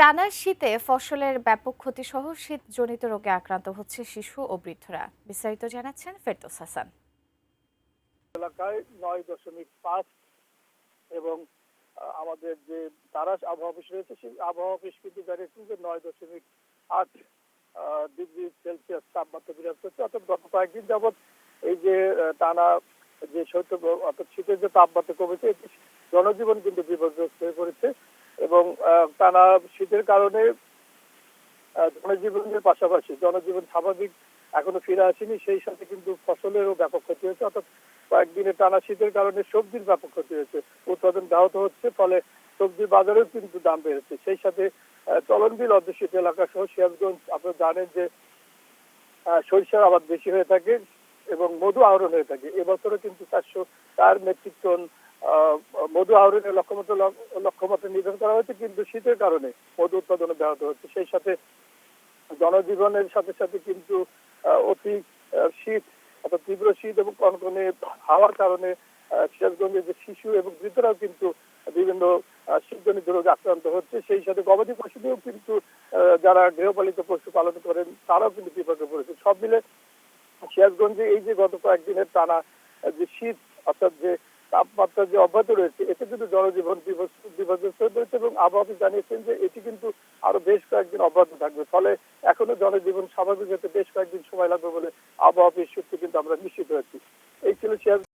টানা শীতে ফসলের ব্যাপক ক্ষতিসহ শীতজনিত রোগে আক্রান্ত হচ্ছে শিশু ও বৃদ্ধরা। বিস্তারিত জানাচ্ছেন ফেরদৌস হাসান। এলাকায় ৯.৫ এবং আমাদের যে তারাস আবহাওয়া অফিস রয়েছে সেই আবহাওয়া অফিস কিন্তু জানিয়েছেন যে ৯.৮ ডিগ্রি সেলসিয়াস তাপমাত্রা বিরাজ করছে। অর্থাৎ গত কয়েকদিন যাবৎ এই যে টানা যে শৈত্য অর্থাৎ শীতের যে তাপমাত্রা কমেছে এতে জনজীবন কিন্তু বিপর্যস্ত হয়ে পড়েছে এবং টানা শীতের কারণে জনজীবনের পাশাপাশি জনজীবন স্বাভাবিক এখনো ফিরে আসেনি। সেই সাথে কিন্তু ফসলেরও ব্যাপক ক্ষতি হয়েছে। অর্থাৎ কয়েকদিনের টানা শীতের কারণে সবজির ব্যাপক ক্ষতি হয়েছে, উৎপাদন ব্যাহত হচ্ছে, ফলে সবজির বাজারেও কিন্তু দাম বেড়েছে। সেই সাথে চলনবিল অধ্যুষিত এলাকা সহ সিরাজগঞ্জ আপনারা জানেন যে সরিষার আবাদ বেশি হয়ে থাকে এবং মধু আহরণ হয়ে থাকে। এবছরও কিন্তু 404 মেট্রিক টন মধু আহরণের লক্ষ্যমাত্রা নির্ধারণ করা হয়েছে, কিন্তু শীতের কারণে মধু উৎপাদনে ব্যাহত হচ্ছে। সেই সাথে জনজীবনের সাথে সাথে কিন্তু অতি শীত অর্থাৎ তীব্র শীত এবং কনকনে হাওয়ার কারণে সিরাজগঞ্জের যে শিশু এবং বৃদ্ধরাও কিন্তু বিভিন্ন শীতজনিত রোগে আক্রান্ত হচ্ছে। সেই সাথে গবাদি পশুদেরও কিন্তু যারা গৃহপালিত পশু পালন করেন তারাও কিন্তু বিপদে পড়েছে। সব মিলে সিরাজগঞ্জে এই যে গত কয়েকদিনের টানা যে শীত অর্থাৎ যে তাপমাত্রা যে অব্যাহত রয়েছে এতে কিন্তু জনজীবন বিপর্যস্ত হয়ে পড়েছে এবং আবহাওয়া জানিয়েছেন যে এটি কিন্তু আরো বেশ কয়েকদিন অব্যাহত থাকবে। ফলে এখনো জনজীবন স্বাভাবিক হতে বেশ কয়েকদিন সময় লাগবে বলে আবহাওয়া অফিস সূত্রে কিন্তু আমরা নিশ্চিত হয়েছি। এই ছিল সিরাজগঞ্জ